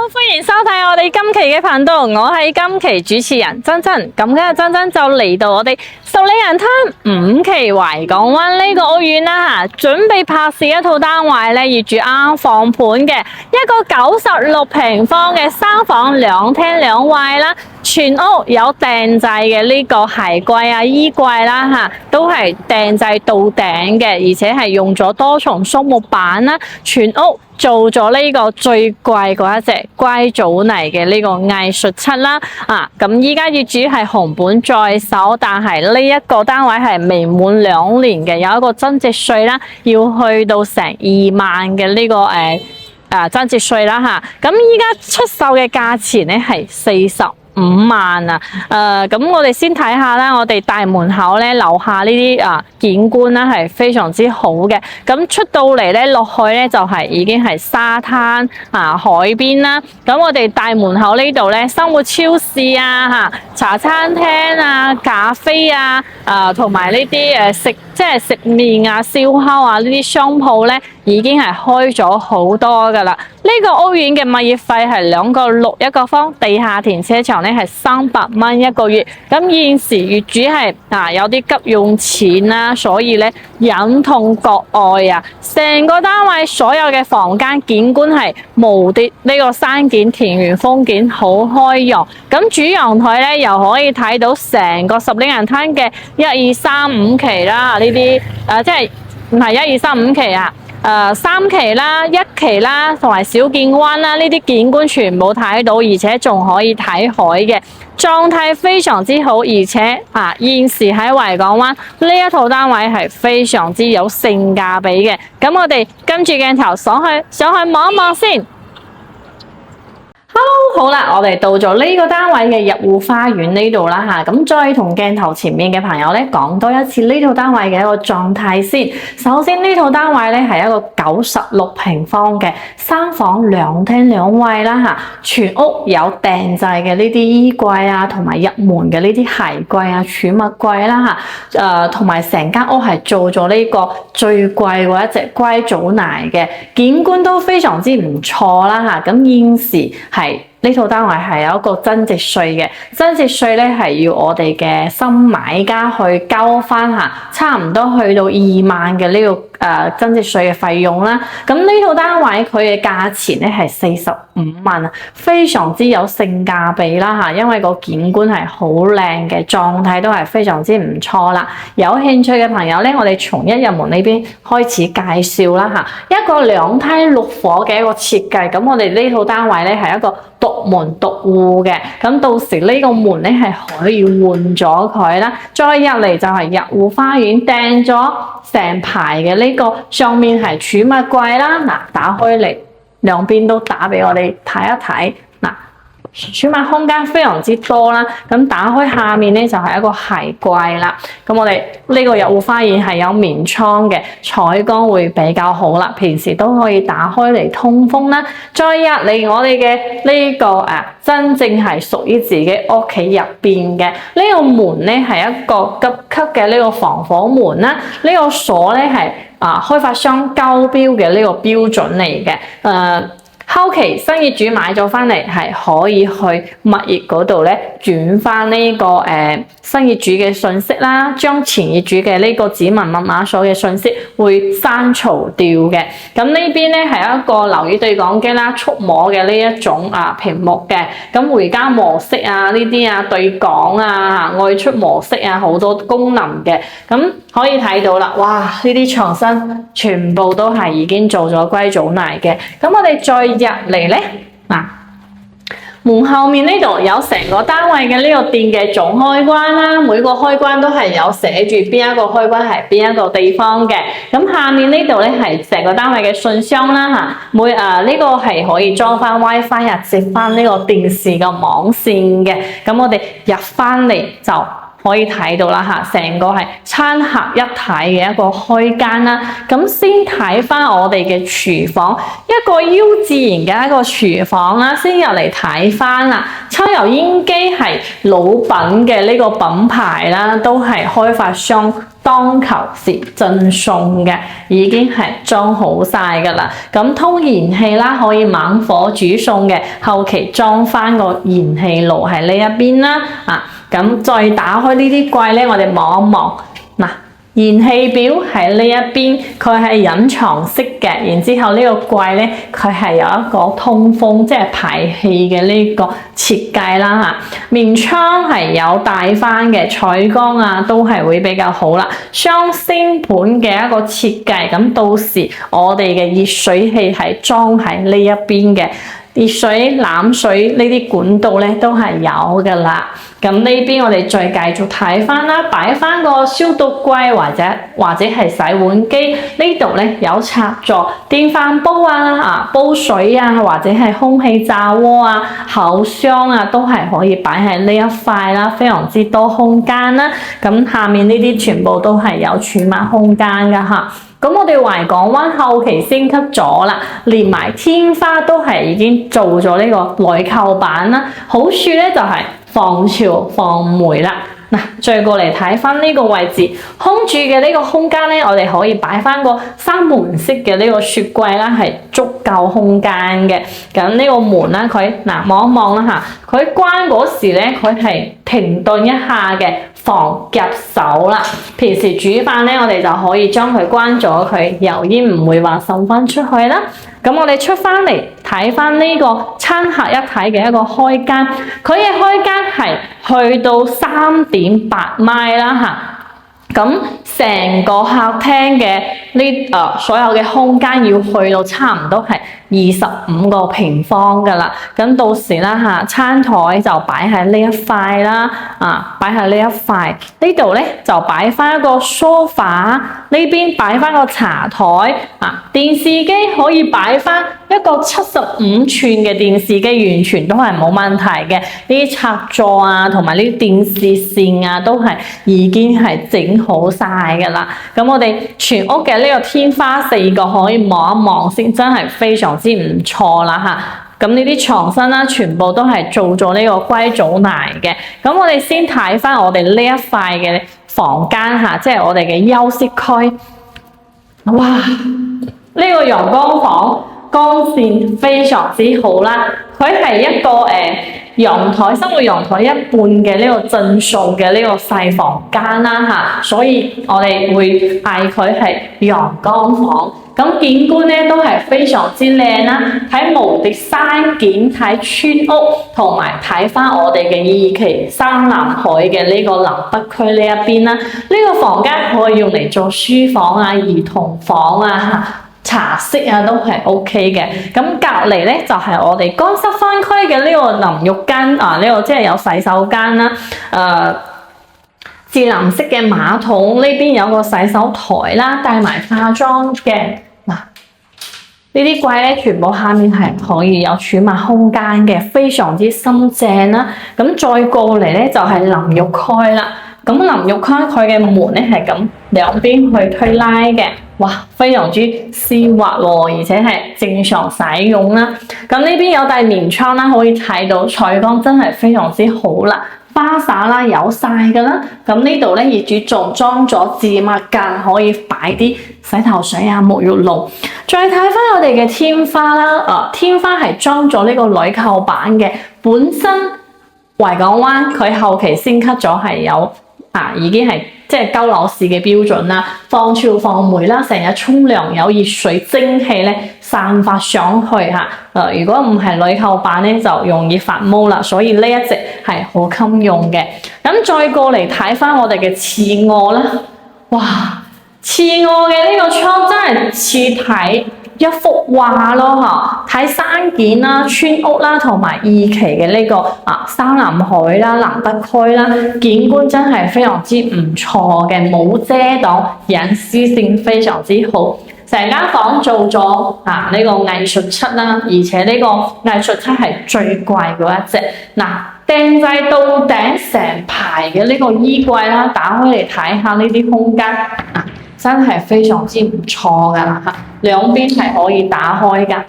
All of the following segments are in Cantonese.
歡迎收睇我哋今期嘅頻道，我係今期主持人珍珍。咁今日珍珍就嚟到我哋壽里銀灘5期維港灣呢個屋苑啦吓，準備拍攝一套單位咧，業主啱啱放盤嘅一個96平方嘅3房2廳2衛啦，全屋有訂製嘅呢個鞋櫃啊、衣櫃啦吓，都係訂製到頂嘅，而且係用咗多重縮木板啦，全屋做咗呢個最貴嗰一隻乖祖泥嘅呢個藝術漆啦，咁依家業主係紅本在手，但係呢一個單位係未滿2年嘅，有一個增值稅啦，要去到成2萬嘅呢個增值稅啦吓，咁依家出售嘅價錢咧係45萬啊！咁我哋先睇下啦，我哋大門口咧樓下呢啲景觀啦係非常之好嘅。咁出到嚟咧落去咧就係已經係沙灘海邊啦。咁我哋大門口呢度咧生活超市啊、茶餐廳啊、咖啡啊、同埋呢啲食麵啊、燒烤啊呢啲商鋪咧已經係開咗好多噶啦。呢個屋苑嘅物業費係2個6一個方，地下停車場咧係300蚊一個月。咁現時業主係有啲急用錢啦，所以咧忍痛割愛啊！成個單位所有嘅房間景觀係無敵呢個山景、田園風景好開揚。咁主陽台咧又可以睇到成個壽里銀灘嘅1、2、3、5期啦，呢啲即係唔係1、2、3、5期啊？3期啦、1期啦，同埋小建灣啦，呢啲景觀全部睇到，而且仲可以睇海嘅，狀態非常之好，而且現時喺維港灣呢一套單位係非常之有性價比嘅。咁我哋跟住鏡頭上去望一望先。Hello， 好啦，我哋到咗呢個單位嘅入戶花園呢度啦吓，咁再同鏡頭前面嘅朋友咧講多一次呢套單位嘅一個狀態先。首先呢套單位咧係一個96平方嘅3房2廳2衛啦吓，全屋有訂製嘅呢啲衣櫃啊，同埋入門嘅呢啲鞋櫃啊、儲物櫃啦吓，同埋成間屋係做咗呢個最貴嗰一隻乖祖泥嘅，景觀都非常之唔錯啦吓。咁現時係呢套單位係有一個增值稅嘅，增值稅咧係要我哋嘅新買家去交翻下，差唔多去到2萬嘅呢個增值稅嘅費用啦。咁呢套單位佢嘅價錢咧係45萬啊，非常之有性價比啦吓，因為個景觀係好靚嘅，狀態都係非常之唔錯啦。有興趣嘅朋友咧，我哋從一入門呢邊開始介紹啦吓，一個2廳6伙嘅一個設計。咁我哋呢套單位咧係一個獨門獨戶嘅，咁到時呢個門咧係可以換咗佢啦。再入嚟就係入戶花園，訂咗成排嘅呢個上面係儲物櫃啦。打開嚟兩邊都打俾我哋睇一睇。儲物空間非常之多啦，咁打開下面咧就係一個鞋櫃啦。咁我哋呢個入戶花園係有棉窗嘅，採光會比較好啦。平時都可以打開嚟通風啦。再入嚟我哋嘅呢個真正係屬於自己屋企入邊嘅呢個門咧，係一個急級嘅呢個防火門啦。呢個鎖咧係開發商交標嘅呢個標準嚟嘅。後期新業主買咗翻嚟係可以去物業嗰度咧轉翻呢個新業主嘅信息啦，將前業主嘅呢個指紋密碼鎖嘅信息會刪除掉嘅。咁呢邊咧係一個留意對講機啦、觸摸嘅呢一種屏幕嘅。咁回家模式呢啲對講外出模式好多功能嘅。咁可以睇到啦，哇！呢啲牆身全部都係已經做咗乖祖泥嘅。咁我哋再入嚟咧，門後面呢度有成個單位嘅呢個電嘅總開關啦，每個開關都係有寫住邊一個開關係邊一個地方嘅。咁下面呢度咧係成個單位嘅信箱啦吓，呢個係可以裝翻 WiFi 接翻呢個電視嘅網線嘅。咁我哋入翻嚟就可以睇到啦嚇，成個係餐客一體嘅一個開間啦。咁先睇翻我哋嘅廚房，一個腰自然嘅一個廚房啦，先入嚟睇翻啦。抽油煙機係老品嘅呢個品牌啦，都係開發商當求時贈送嘅，已經係裝好晒㗎啦。咁通燃氣啦，可以猛火煮餸嘅，後期裝翻個燃氣爐喺呢一邊啦。咁再打開呢啲櫃咧，我哋望一望嗱。燃氣表喺呢一邊，佢係隱藏式嘅。然之後呢個櫃咧，佢係有一個通風，即係排氣嘅呢個設計啦嚇。面窗係有帶翻嘅，採光啊都係會比較好啦。雙星盤嘅一個設計，咁到時我哋嘅熱水器係裝喺呢一邊嘅。熱水、冷水呢啲管道咧都係有㗎啦。咁呢邊我哋再繼續睇翻啦，擺翻個消毒櫃或者係洗碗機。呢度咧有插座、電飯煲啊、煲水啊，或者係空氣炸鍋啊、口箱啊，都係可以擺喺呢一塊啦，非常之多空間啦。咁下面呢啲全部都係有儲物空間㗎嚇。咁我哋維港灣後期升級咗啦，連埋天花都係已經做咗呢個內扣板啦。好處咧就係防潮防霉啦。嗱，再過嚟睇翻呢個位置，空住嘅呢個空間咧，我哋可以擺翻個三門式嘅呢個雪櫃啦，係足夠空間嘅。咁呢個門啦，佢望一望啦嚇，佢關嗰時咧，佢係停頓一下嘅，防夾手啦。平時煮飯咧，我哋就可以將佢關咗佢，油煙唔會話滲翻出去啦。咁我哋出翻嚟睇翻呢個餐客一體嘅一個開間，佢嘅開間係去到3.8米啦嚇。咁成個客廳嘅所有嘅空間要去到差唔多係25個平方㗎啦。咁到時啦嚇，餐台就擺喺呢一塊啦，擺喺呢一塊。呢度咧就擺翻一個梳化，呢邊擺翻個茶台，電視機可以擺翻一個75寸嘅電視機，完全都係冇問題嘅。呢啲插座啊，同埋呢啲電視線啊，都係已經係整好晒㗎啦。咁我哋全屋嘅呢個天花4個可以望一望先，真係非常之唔錯啦嚇。咁呢啲床身啦，全部都係做咗呢個硅藻泥嘅。咁我哋先睇翻我哋呢一塊嘅房間嚇，即係我哋嘅休息區。哇！呢個陽光房光線非常之好啦，佢係一個陽台生活陽台一半嘅呢個贈送嘅呢個細房間啦嚇，所以我哋會嗌佢係陽光房。咁景觀咧都係非常之靚啦，睇無敵山景，睇村屋，同埋睇翻我哋嘅二期山南海嘅呢個南北區呢一邊啦。呢個房間可以用嚟做書房啊、兒童房啊、茶室啊，都係 OK 嘅。咁隔離咧就係我哋乾濕分區嘅呢個淋浴間呢個即係有洗手間啦，智能式嘅馬桶，呢邊有個洗手台啦，帶埋化妝嘅。呢啲櫃咧，全部下面係可以有儲物空間嘅，非常之新淨啦。咁再過嚟咧就係淋浴區啦。咁淋浴區佢嘅門咧係咁兩邊去推拉嘅，哇，非常之絲滑喎，而且係正常使用啦。咁呢邊有帶棉窗啦，可以睇到採光真係非常之好啦。花灑啦有晒㗎啦，咁呢度咧業主仲裝咗置物架，可以擺啲洗頭水啊、沐浴露。再睇翻我哋嘅天花啦，天花係裝咗呢個鋁扣板嘅，本身維港灣佢後期升級咗係有已經係即係鳩樓式嘅標準啦，防潮防霉啦，成日沖涼有熱水蒸氣咧散發上去嚇。如果唔係鋁扣板咧，就容易發毛啦，所以呢一隻係好襟用嘅。咁再過嚟睇翻我哋嘅次臥啦，哇！次臥嘅呢個窗真係似睇一幅畫咯嚇，睇山景啦、村屋啦，同埋二期嘅呢個山南海啦、南北區啦，景觀真係非常之唔錯嘅，冇遮擋，隱私性非常之好。成間房做咗呢個藝術漆啦，而且呢個藝術漆係最貴嗰一隻。訂製到頂成排嘅呢個衣櫃啦，打開嚟睇下呢啲空間真係非常之唔錯噶啦嚇，兩邊係可以打開噶。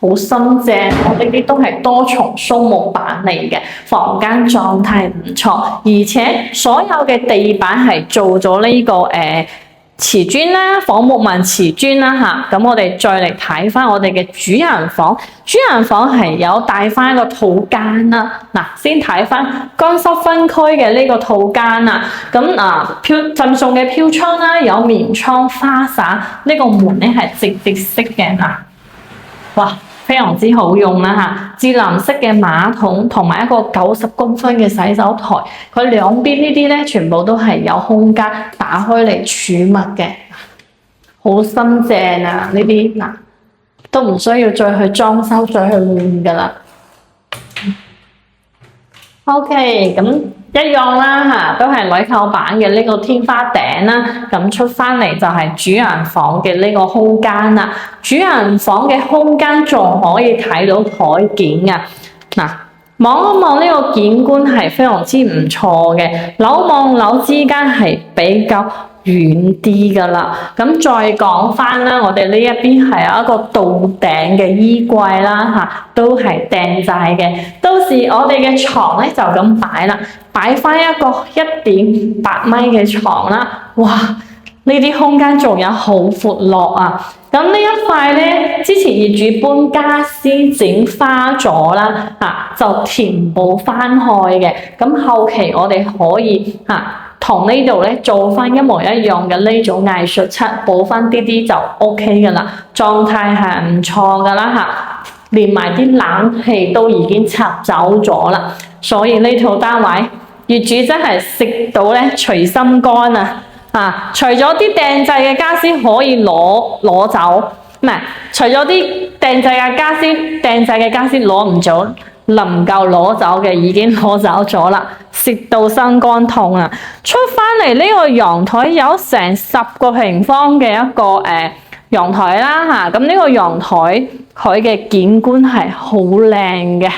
好新淨，我呢啲都係多重蘇木板嚟嘅，房間狀態唔錯，而且所有嘅地板係做咗呢個瓷磚啦，仿木紋瓷磚啦嚇。咁我哋再嚟睇翻我哋嘅主人房，主人房係有帶翻一個套間啦。嗱，先睇翻乾濕分區嘅呢個套間啦。咁贈送嘅飄窗啦，有棉窗花灑，呢個門咧係直直式嘅嗱，哇！非常之好用啦嚇，智能式嘅馬桶同埋一個90公分嘅洗手台，佢兩邊呢啲咧全部都係有空間打開嚟儲物嘅，好新淨啊！呢啲嗱都唔需要再去裝修再去換噶啦。OK， 咁一樣啦嚇，都係鋁扣板嘅呢個天花頂啦。咁出翻嚟就係主人房嘅呢個空間啦。主人房嘅空間仲可以睇到海景啊！嗱，望一望呢個景觀係非常之唔錯嘅，樓望樓之間係比較遠啲噶啦。咁再講翻啦，我哋呢一邊係有一個到頂嘅衣櫃啦嚇，都係訂製嘅。到時我哋嘅床咧就咁擺啦，擺翻一個1.8米嘅床啦。哇！呢啲空間仲有好闊落啊！咁呢一塊咧，之前業主搬家私整花咗啦，就填補翻開嘅。咁後期我哋可以同呢度咧做翻一模一樣嘅呢種藝術漆，補翻啲啲就 OK 噶啦，狀態係唔錯噶啦嚇，連埋啲冷氣都已經拆走咗啦，所以呢套單位業主真係食到咧隨心肝啊！除咗啲訂製嘅家私可以攞走，唔係除咗啲訂製嘅家私攞唔走，能夠攞走嘅已經攞走咗啦，食到心肝痛啊！出翻嚟呢個陽台有成10個平方嘅一個陽台啦嚇，咁呢個陽台佢嘅景觀係好靚嘅。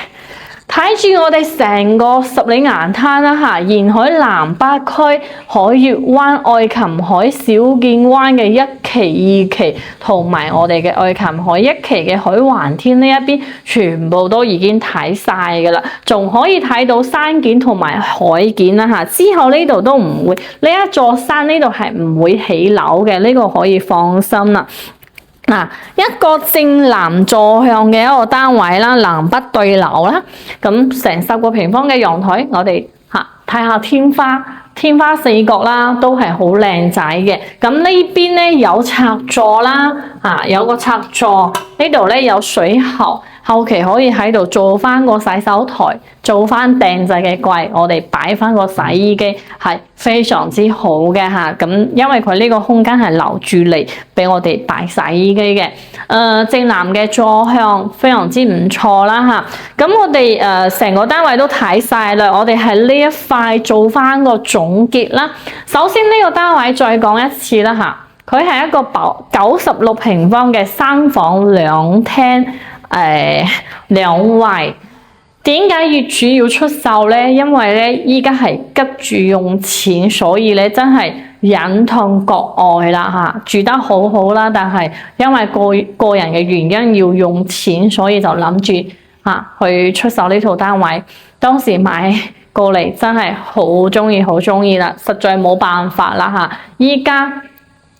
睇住我哋成個十里岩灘啦嚇，沿海南北區、海月灣、愛琴海、小建灣嘅1期、2期，同埋我哋嘅愛琴海1期嘅海環天呢一邊，全部都已經睇晒㗎啦，仲可以睇到山景同埋海景啦嚇。之後呢度都唔會，呢一座山呢度係唔會起樓嘅，呢個可以放心啦。一個正南坐向嘅一個單位啦，南北對流啦，咁成10個平方嘅陽台，我哋睇下天花4角啦，都係好靚仔嘅。咁呢邊咧有插座啦，有個插座，呢度咧有水喉。後期可以喺度做翻個洗手台，做翻訂製嘅櫃，我哋擺翻個洗衣機，係非常之好嘅嚇。咁因為佢呢個空間係留住嚟俾我哋擺洗衣機嘅。正南嘅坐向非常之唔錯啦嚇。咁我哋成個單位都睇晒啦，我哋係呢一塊做翻個總結啦。首先呢個單位再講一次啦嚇，佢係一個96平方嘅3房2廳。2衛，點解業主要出售呢？因為咧依家係急住用錢，所以咧真係忍痛割愛啦嚇，住得好好啦，但係因為個人嘅原因要用錢，所以就諗住去出售呢套單位。當時買過嚟真係好鍾意啦，實在冇辦法啦嚇。依家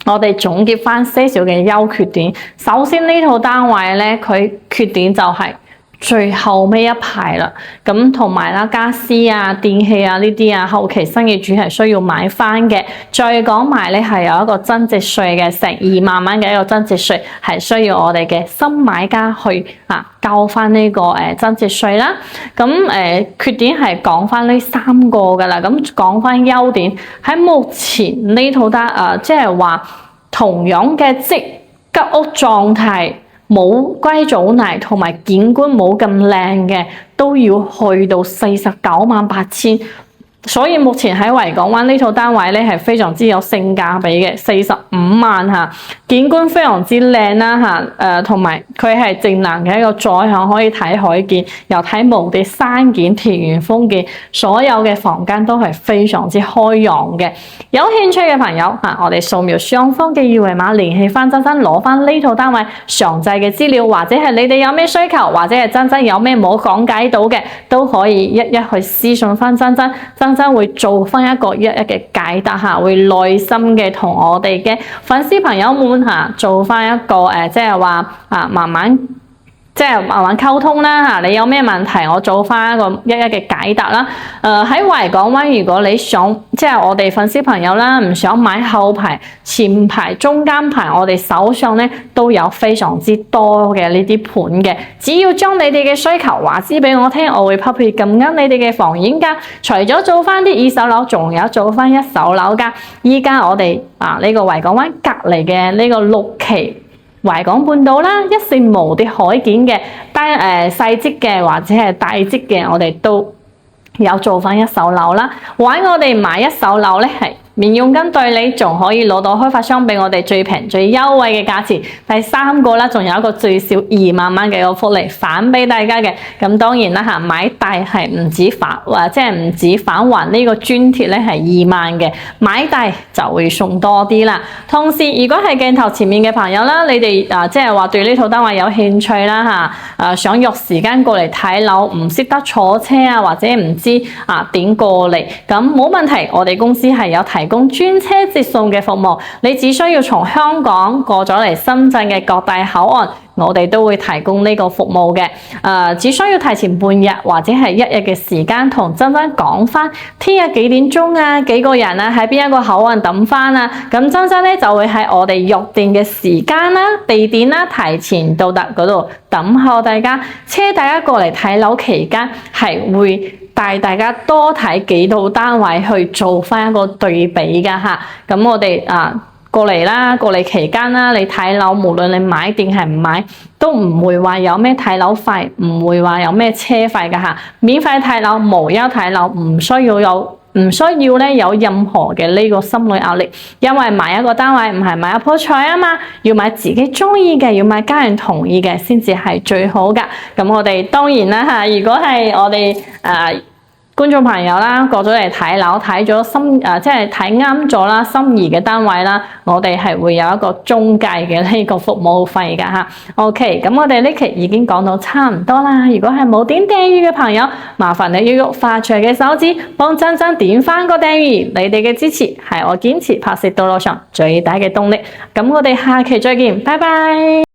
我哋總結翻些少嘅優缺點。首先呢套單位咧，佢缺點就係最後尾一排啦。咁同埋啦，家私啊、電器啊呢啲啊，後期新業主係需要買翻嘅。再講埋咧，係有一個增值稅嘅，成2萬蚊嘅一個增值稅，係需要我哋嘅新買家去交翻呢個增值稅啦。咁缺點係講翻呢3個噶啦。咁講翻優點，喺目前呢套即係話同樣嘅吉屋狀態，冇歸祖泥同埋景觀冇咁靚嘅，都要去到498000，所以目前喺維港灣呢套單位咧係非常之有性價比嘅，45萬嚇，景觀非常之靚啦嚇，同埋佢係正南嘅一個載向，可以睇海景，又睇無敵山景、田園風景，所有嘅房間都係非常之開揚嘅。有興趣嘅朋友嚇，我哋掃描上方嘅二維碼聯繫翻珍珍，攞翻呢套單位詳細嘅資料，或者係你哋有咩需求，或者係珍珍有咩冇講解到嘅，都可以一一去私信翻珍珍。珍珍會做翻一個一嘅解答嚇，會耐心嘅同我哋嘅粉絲朋友們嚇做翻一個即係話慢慢溝通啦嚇，你有咩問題我做翻一個一嘅解答啦。喺維港灣，如果你想即係我哋粉絲朋友啦，唔想買後排、前排、中間排，我哋手上咧都有非常之多嘅呢啲盤嘅，只要將你哋嘅需求話知俾我聽，我會匹配咁啱你哋嘅房源㗎。除咗做翻啲二手樓，仲有做翻一手樓㗎。依家我哋呢個維港灣隔離嘅呢個6期。維港半島啦，一線無敵海景嘅細積嘅或者係大積嘅，我哋都有做翻一手樓啦。玩我哋買一手樓咧係免佣金對你，仲可以攞到開發商俾我哋最平最優惠嘅價錢。第3個啦，仲有一個最少2萬蚊嘅一個福利返俾大家嘅。咁當然啦嚇，買大係唔止返還呢個津貼咧係2萬嘅，買大就會送多啲啦。同時，如果係鏡頭前面嘅朋友啦，你哋即係話對呢套單位有興趣啦嚇，想約時間過嚟睇樓，唔識得坐車啊，或者唔知點過嚟，咁冇問題，我哋公司係有提供專車接送嘅服務，你只需要從香港過咗嚟深圳嘅各大口岸，我哋都會提供呢個服務嘅。只需要提前半日或者係1日嘅時間，同珍珍講翻聽日幾點鐘啊，幾個人啊，喺邊一個口岸等翻啊，咁珍珍咧就會喺我哋約定嘅時間啦、地點啦，提前到達嗰度等候大家。車大家過嚟睇樓期間係會帶大家多睇幾套單位去做翻一個對比噶嚇。咁我哋過嚟啦，過嚟期間啦，你睇樓無論你買定係唔買，都唔會話有咩睇樓費，唔會話有咩車費噶嚇。免費睇樓，無憂睇樓，唔需要咧有任何嘅呢個心理壓力，因為買一個單位唔係買一樖菜啊嘛，要買自己中意嘅，要買家人同意嘅先至係最好噶。咁我哋當然啦嚇，如果係我哋觀眾朋友啦，過咗嚟睇樓，睇咗即係睇啱咗啦，心儀嘅單位啦，我哋係會有一個中介嘅呢個服務費噶吓。OK， 咁我哋呢期已經講到差唔多啦。如果係冇點訂閱嘅朋友，麻煩你要用發長嘅手指幫珍珍點翻個訂閱，你哋嘅支持係我堅持拍攝道路上最大嘅動力。咁我哋下期再見，拜拜。